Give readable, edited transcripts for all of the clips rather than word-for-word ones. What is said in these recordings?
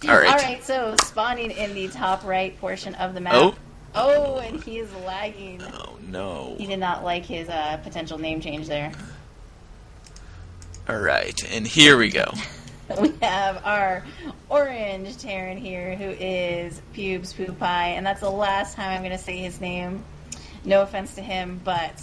Alright. Alright, so spawning in the top right portion of the map. Oh. Oh, and he is lagging. Oh, no. He did not like his potential name change there. Alright, and here we go. We have our orange Terran here, who is PewbsPoopPie, and that's the last time I'm going to say his name. No offense to him, but...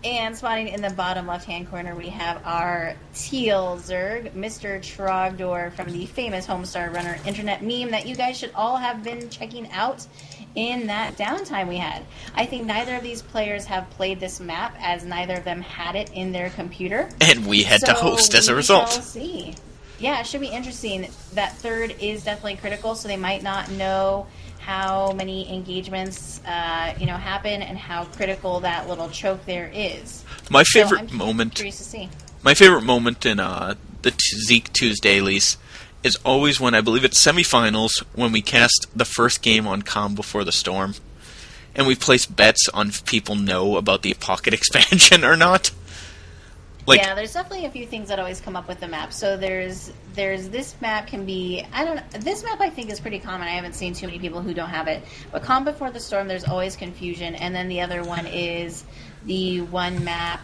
And spawning in the bottom left-hand corner, we have our teal Zerg, Mr. Trogdor, from the famous Homestar Runner internet meme that you guys should all have been checking out in that downtime we had. I think neither of these players have played this map, as neither of them had it in their computer. And we had to host as a result. We shall see. Yeah, it should be interesting. That third is definitely critical, so they might not know how many engagements happen and how critical that little choke there is. My favorite moment. Curious to see. My favorite moment in the Zeke Tuesdailies is always when I believe it's semifinals when we cast the first game on Calm Before the Storm, and we place bets on if people know about the Pocket expansion or not. Yeah, there's definitely a few things that always come up with the map. So there's this map can be, this map I think is pretty common. I haven't seen too many people who don't have it. But Calm Before the Storm, there's always confusion. And then the other one is the one map,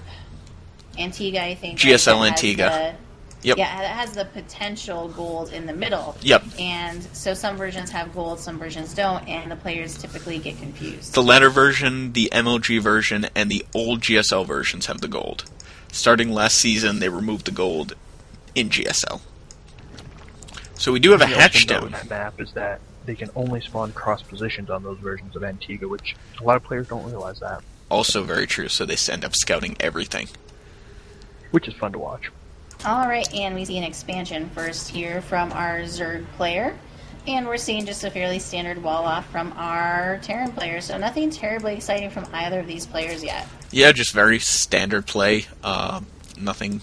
Antigua, I think. GSL Antigua. Yep. Yeah, it has the potential gold in the middle. Yep. And so some versions have gold, some versions don't, and the players typically get confused. The latter version, the MLG version, and the old GSL versions have the gold. Starting last season, they removed the gold in GSL. So we do have a hatchdown. The that map is that they can only spawn cross positions on those versions of Antigua, which a lot of players don't realize that. Also very true, so they end up scouting everything. Which is fun to watch. Alright, and we see an expansion first here from our Zerg player. And we're seeing just a fairly standard wall-off from our Terran player, so nothing terribly exciting from either of these players yet. Yeah, just very standard play. Nothing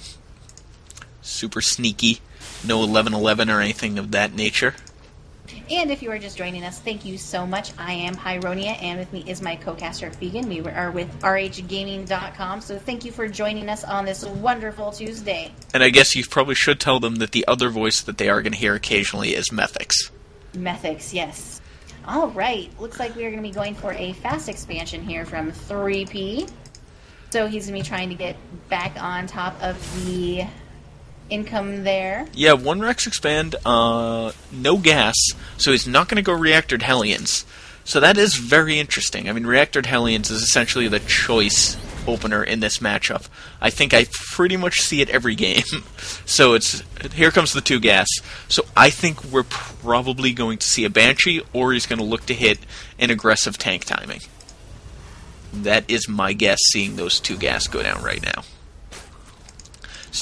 super sneaky. No 11-11 or anything of that nature. And if you are just joining us, thank you so much. I am Pyronia, and with me is my co-caster Phegan. We are with RHGaming.com, so thank you for joining us on this wonderful Tuesday. And I guess you probably should tell them that the other voice that they are going to hear occasionally is Methics. Methics, yes. Alright, looks like we are going to be going for a fast expansion here from 3P. So he's going to be trying to get back on top of the income there. Yeah, one Rex expand, no gas, so he's not going to go Reactored Hellions. So that is very interesting. I mean, Reactored Hellions is essentially the choice opener in this matchup. I think I pretty much see it every game. So here comes the 2 gas. So I think we're probably going to see a Banshee, or he's going to look to hit an aggressive tank timing. That is my guess, seeing those 2 gas go down right now.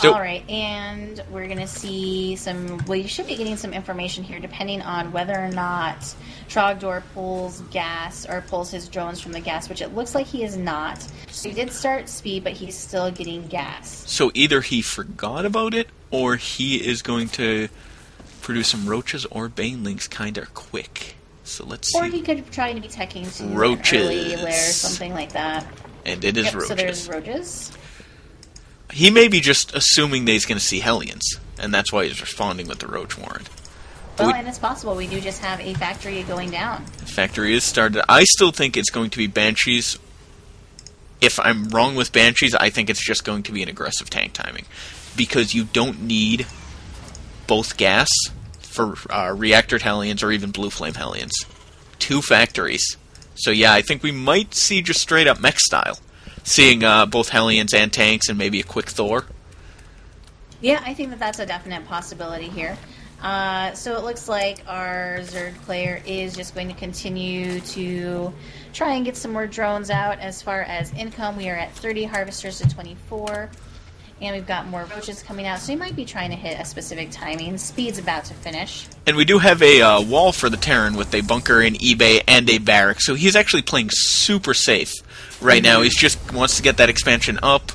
Alright, and we're going to see we should be getting some information here depending on whether or not Trogdor pulls gas, or pulls his drones from the gas, which it looks like he is not. So he did start speed, but he's still getting gas. So either he forgot about it, or he is going to produce some roaches or banelings kind of quick. So let's see. Or he could try to be teching to roaches. An early lair, something like that. And it is roaches. So there's roaches. He may be just assuming that he's going to see Hellions, and that's why he's responding with the Roach Warrant. Well, and it's possible. We do just have a factory going down. The factory is started. I still think it's going to be Banshees. If I'm wrong with Banshees, I think it's just going to be an aggressive tank timing. Because you don't need both gas for Reactored Hellions or even Blue Flame Hellions. 2 factories. So yeah, I think we might see just straight up mech style. Seeing both Hellions and tanks and maybe a quick Thor. Yeah, I think that's a definite possibility here. So it looks like our Zerg player is just going to continue to try and get some more drones out. As far as income, we are at 30 harvesters to 24. And we've got more roaches coming out, so he might be trying to hit a specific timing. Speed's about to finish. And we do have a wall for the Terran with a bunker, an eBay, and a barrack. So he's actually playing super safe right now. He just wants to get that expansion up,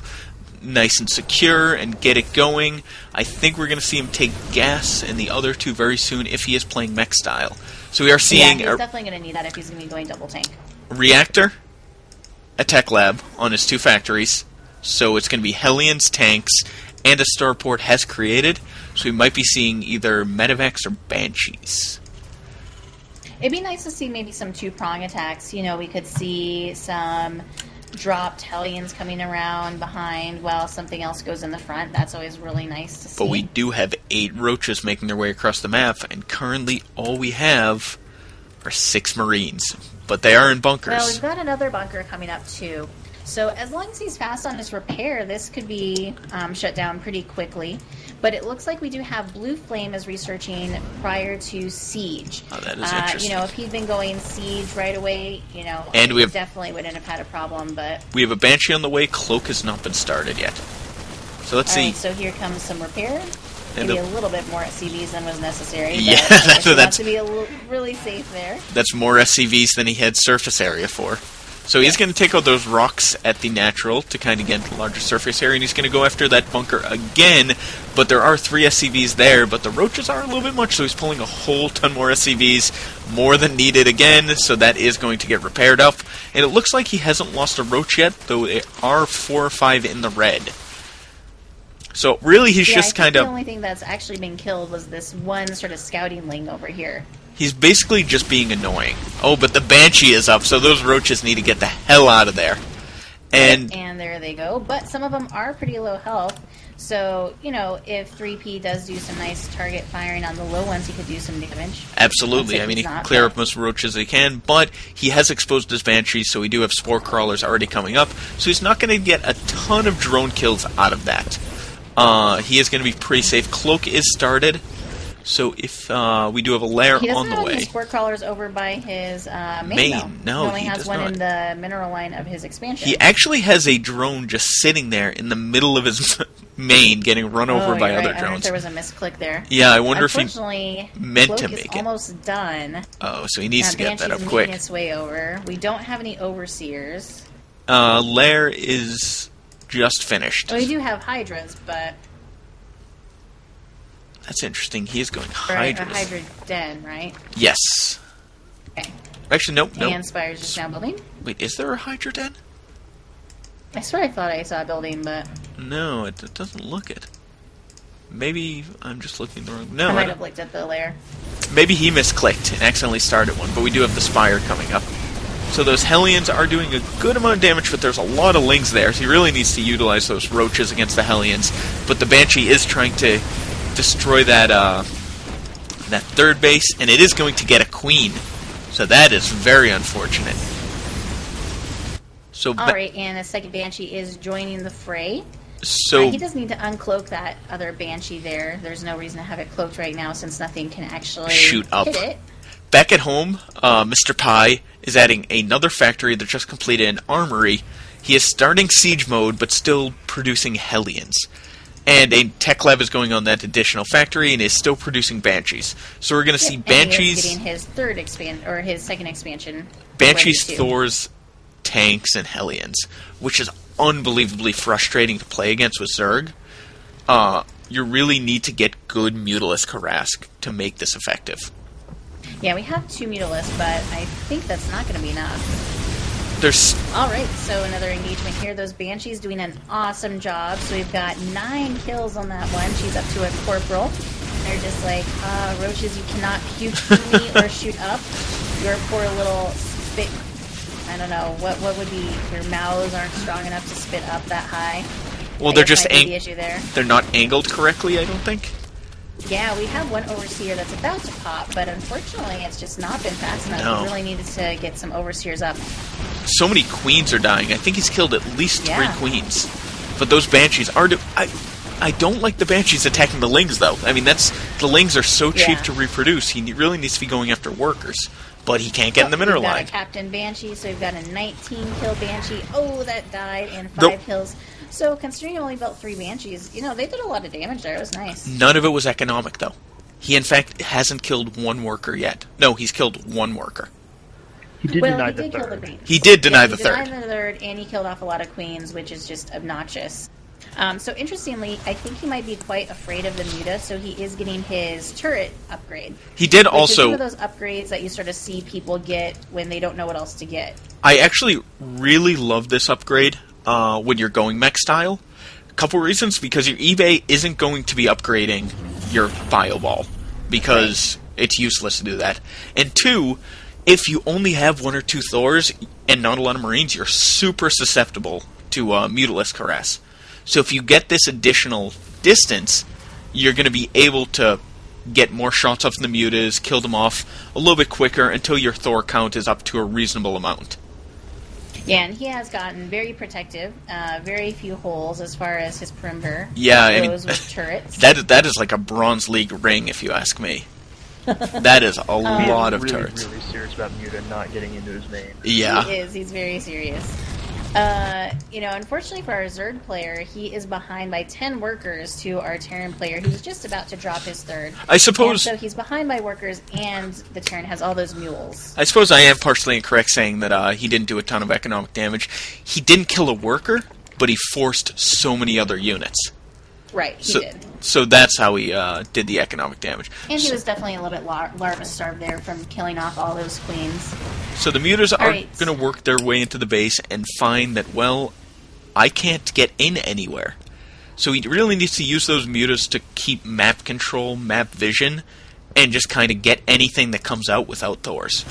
nice and secure, and get it going. I think we're going to see him take gas in the other 2 very soon if he is playing mech style. So we are seeing... Yeah, he's definitely going to need that if he's going to be going double tank. Reactor, a tech lab on his 2 factories. So it's going to be Hellions, tanks, and a starport has created. So we might be seeing either Medivacs or Banshees. It'd be nice to see maybe some two-prong attacks. You know, we could see some dropped Hellions coming around behind while something else goes in the front. That's always really nice to see. But we do have 8 roaches making their way across the map, and currently all we have are 6 Marines. But they are in bunkers. Well, we've got another bunker coming up, too. So as long as he's fast on his repair, this could be shut down pretty quickly. But it looks like we do have Blue Flame is researching prior to Siege. Oh, that is interesting. You know, if he'd been going Siege right away, you know, and we definitely wouldn't have had a problem. But we have a Banshee on the way. Cloak has not been started yet. So let's see. Right, so here comes some repair. And Maybe a little bit more SCVs than was necessary. Yeah, but that's to be really safe there. That's more SCVs than he had surface area for. So he's going to take out those rocks at the natural to kind of get the larger surface area, and he's going to go after that bunker again. But there are 3 SCVs there, but the roaches are a little bit much, so he's pulling a whole ton more SCVs, more than needed again, so that is going to get repaired up. And it looks like he hasn't lost a roach yet, though there are 4 or 5 in the red. So really he's just kind of... the only thing that's actually been killed was this one sort of scouting ling over here. He's basically just being annoying. Oh, but the Banshee is up, so those roaches need to get the hell out of there. And there they go. But some of them are pretty low health. So, you know, if 3P does do some nice target firing on the low ones, he could do some damage. Absolutely. I mean, he can clear up most roaches he can, but he has exposed his Banshees, so we do have Spore Crawlers already coming up. So he's not going to get a ton of drone kills out of that. He is going to be pretty safe. Cloak is started. So if we do have a lair on the way. He doesn't have any Spore Crawlers over by his main, though. No, he only has does one not. in the mineral line of his expansion. He actually has a drone just sitting there in the middle of his main, getting run over by other drones. I wonder if there was a misclick there. Yeah, I wonder if he meant to Cloak make is it. Almost done. Oh, so he needs to get that up quick. Making its way over. We don't have any Overseers. Lair is just finished. Well, we do have Hydras, but... That's interesting. He is going Hydras. Hydras. A Hydra den, right? Yes. Okay. Actually, nope. And Spire's just now building? Wait, is there a Hydra den? I swear I thought I saw a building, but... No, it doesn't look it. Maybe I'm just looking the wrong... No, I might have looked at the lair. Maybe he misclicked and accidentally started one, but we do have the Spire coming up. So those Hellions are doing a good amount of damage, but there's a lot of Lings there, so he really needs to utilize those Roaches against the Hellions. But the Banshee is trying to destroy that that third base, and it is going to get a queen. So that is very unfortunate. So alright, and the second Banshee is joining the fray. So he does need to uncloak that other Banshee there. There's no reason to have it cloaked right now since nothing can actually shoot up. Hit it. Back at home, Mr. Pie is adding another factory that just completed an armory. He is starting siege mode, but still producing Hellions. And a tech lab is going on that additional factory and is still producing Banshees. So we're going to see Banshees... And he is getting his second expansion. Banshees, Thors, tanks, and Hellions, which is unbelievably frustrating to play against with Zerg. You really need to get good Mutalisk Harask to make this effective. Yeah, we have 2 Mutalisks, but I think that's not going to be enough. Alright, so another engagement here. Those Banshees doing an awesome job. So we've got 9 kills on that one. She's up to a corporal. They're just like, roaches, you cannot puke to me or shoot up. Your poor little spit... I don't know, what would be... Your mouths aren't strong enough to spit up that high. Well, they're just... the issue there. They're not angled correctly, I don't think. Yeah, we have one Overseer that's about to pop, but unfortunately it's just not been fast enough. No. We really needed to get some Overseers up. So many Queens are dying. I think he's killed at least 3 Queens. But those Banshees are... I don't like the Banshees attacking the Lings, though. I mean, the Lings are so cheap to reproduce. He really needs to be going after workers. But he can't get in the mineral line. We've got a Captain Banshee, so we've got a 19-kill Banshee. Oh, that died, and 5 kills. So, considering he only built 3 Banshees, you know, they did a lot of damage there. It was nice. None of it was economic, though. He, in fact, hasn't killed 1 worker yet. No, he's killed 1 worker. He did deny the third. He did deny the third. He denied the third, and he killed off a lot of Queens, which is just obnoxious. So, interestingly, I think he might be quite afraid of the Muta, so he is getting his turret upgrade. He did also... one of those upgrades that you sort of see people get when they don't know what else to get. I actually really love this upgrade when you're going mech style. A couple reasons, because your eBay isn't going to be upgrading your Bio Ball. Because It's useless to do that. And 2, if you only have 1 or 2 Thors and not a lot of Marines, you're super susceptible to Mutalisk Harass. So if you get this additional distance, you're going to be able to get more shots off the mutas, kill them off a little bit quicker until your Thor count is up to a reasonable amount. Yeah, and he has gotten very protective, very few holes as far as his perimeter goes with turrets. That is like a Bronze League ring, if you ask me. That is a lot of turrets. Really serious about Muta not getting into his name. Yeah. He is. He's very serious. Unfortunately for our Zerg player, he is behind by 10 workers to our Terran player, who's just about to drop his third. I suppose. And so he's behind by workers, and the Terran has all those mules. I suppose I am partially incorrect saying that he didn't do a ton of economic damage. He didn't kill a worker, but he forced so many other units. Right, he did. So that's how he did the economic damage. And he was definitely a little bit larva-starved there from killing off all those queens. So the mutas are going to work their way into the base and find that, well, I can't get in anywhere. So he really needs to use those mutas to keep map control, map vision, and just kind of get anything that comes out without Thors.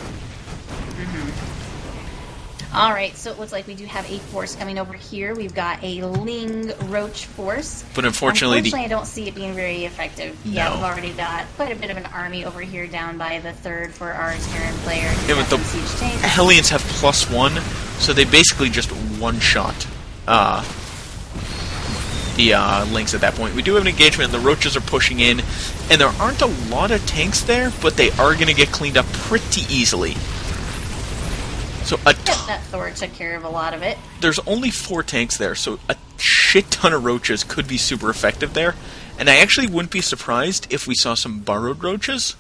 Alright, so it looks like we do have a force coming over here. We've got a Ling Roach force. But unfortunately I don't see it being very effective. No. Yeah, we've already got quite a bit of an army over here down by the third for our Terran player. Yeah, but the Hellions have +1, so they basically just one-shot the Lynx at that point. We do have an engagement, and the Roaches are pushing in, and there aren't a lot of tanks there, but they are going to get cleaned up pretty easily. So that Thor took care of a lot of it. There's only 4 tanks there, so a shit ton of Roaches could be super effective there. And I actually wouldn't be surprised if we saw some burrowed Roaches,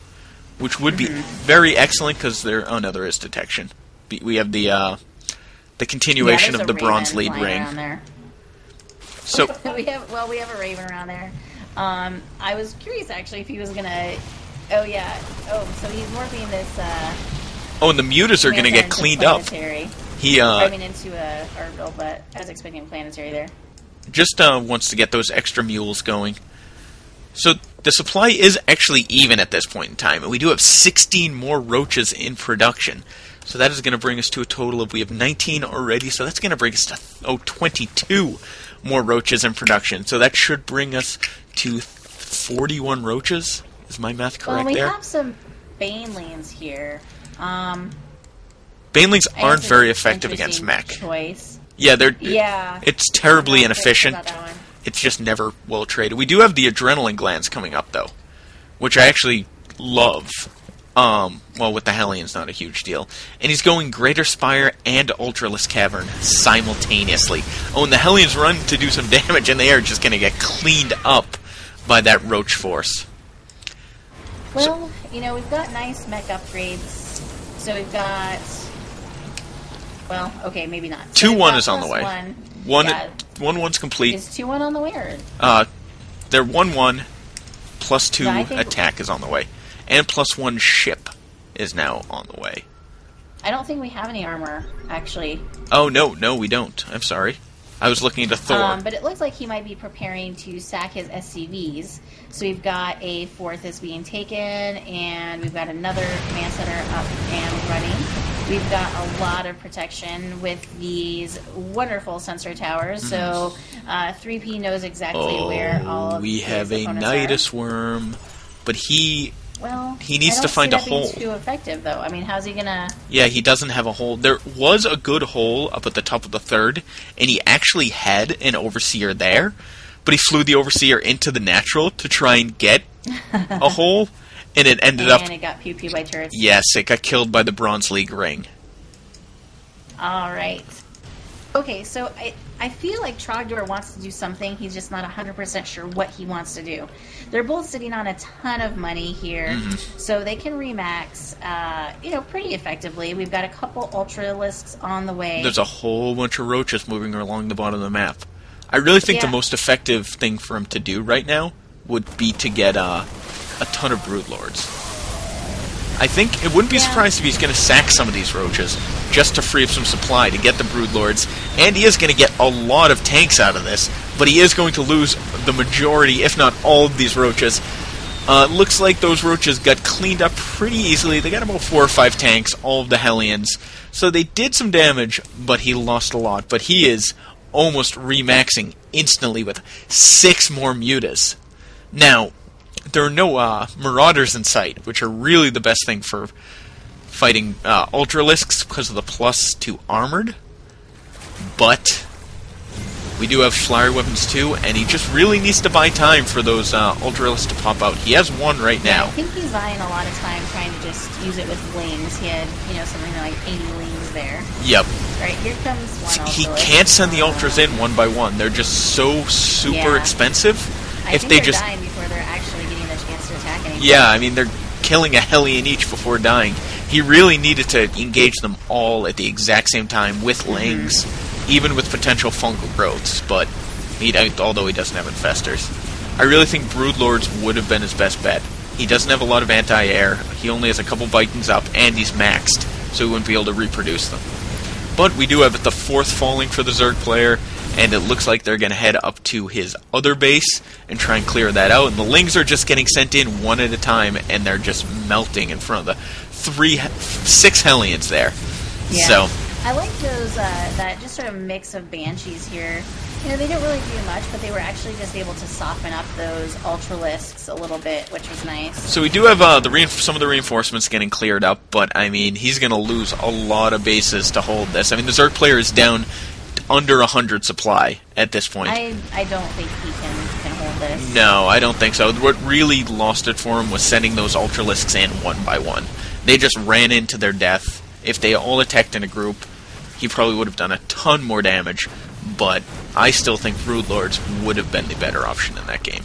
which would be very excellent because there. Oh no, there is detection. We have the continuation of the Bronze Lead ring. There. So we have a Raven around there. I was curious actually if he was gonna. Oh yeah. Oh, so he's morphing this. Oh, and the mutas are going to get cleaned up. He into a orbital, but I was expecting planetary there. Just wants to get those extra mules going. So the supply is actually even at this point in time, and we do have 16 more Roaches in production. So that is going to bring us to a total of, we have 19 already, so that's going to bring us to 22 more Roaches in production. So that should bring us to 41 Roaches. Is my math correct there? We have some Banelings here. Banelings aren't very effective against mech. Choice. Yeah, Yeah. It's terribly inefficient. It's just never well traded. We do have the adrenaline glands coming up though, which I actually love. Well, with the Hellions, not a huge deal. And he's going Greater Spire and Ultralisk Cavern simultaneously. Oh, and the Hellions run to do some damage, and they are just going to get cleaned up by that Roach force. Well, we've got nice mech upgrades. So we've got... Well, okay, maybe not. 2-1 is on the way. 1-1's complete. Is 2-1 on the way, or...? They're 1-1, +2 attack is on the way. And +1 ship is now on the way. I don't think we have any armor, actually. Oh, no, we don't. I'm sorry. I was looking into Thor. But it looks like he might be preparing to sack his SCVs. So we've got a 4th is being taken, and we've got another command center up and running. We've got a lot of protection with these wonderful sensor towers. So 3P knows exactly where all of we have a Nidus worm, but he needs to find a hole. Too effective though. I mean, how's he gonna? Yeah, he doesn't have a hole. There was a good hole up at the top of the 3rd, and he actually had an Overseer there, but he flew the Overseer into the natural to try and get a hole, and it ended up. And it got pew by turrets. Yes, it got killed by the Bronze League ring. All right. Okay, so I feel like Trogdor wants to do something. He's just not 100% sure what he wants to do. They're both sitting on a ton of money here, so they can remax, pretty effectively. We've got a couple Ultralisks on the way. There's a whole bunch of Roaches moving along the bottom of the map. I really think the most effective thing for him to do right now would be to get a ton of Broodlords. I think it wouldn't be surprised if he's going to sack some of these Roaches just to free up some supply to get the Broodlords, and he is going to get a lot of tanks out of this, but he is going to lose the majority, if not all of these Roaches. Looks like those roaches got cleaned up pretty easily. They got about 4 or 5 tanks, all of the Hellions. So they did some damage, but he lost a lot. But he is almost remaxing instantly with 6 more mutas. Now, there are no Marauders in sight, which are really the best thing for fighting Ultralisks because of the +2 armored. But we do have flyer weapons too, and he just really needs to buy time for those Ultralisks to pop out. He has 1 right now. I think he's buying a lot of time trying to just use it with lings. He had, something like 80 lings there. Yep. Right, here comes one He Ultralist. can't send the Ultras in one by one. They're just so super expensive. I think they're dying before they're actually getting the chance to attack anything. Yeah, I mean, they're killing a Hellion each before dying. He really needed to engage them all at the exact same time with lings, even with potential fungal growths, but although he doesn't have infestors. I really think Broodlords would have been his best bet. He doesn't have a lot of anti-air, he only has a couple Vikings up, and he's maxed, so he wouldn't be able to reproduce them. But we do have the 4th falling for the Zerg player, and it looks like they're going to head up to his other base and try and clear that out, and the lings are just getting sent in one at a time, and they're just melting in front of the 6 Hellions there. Yeah. So I like those, that just sort of mix of Banshees here. They didn't really do much, but they were actually just able to soften up those Ultralisks a little bit, which was nice. So we do have some of the reinforcements getting cleared up, but I mean, he's going to lose a lot of bases to hold this. I mean, the Zerg player is down under 100 supply at this point. I don't think he can hold this. No, I don't think so. What really lost it for him was sending those Ultralisks in one by one. They just ran into their death. If they all attacked in a group, he probably would have done a ton more damage, but I still think Broodlords would have been the better option in that game.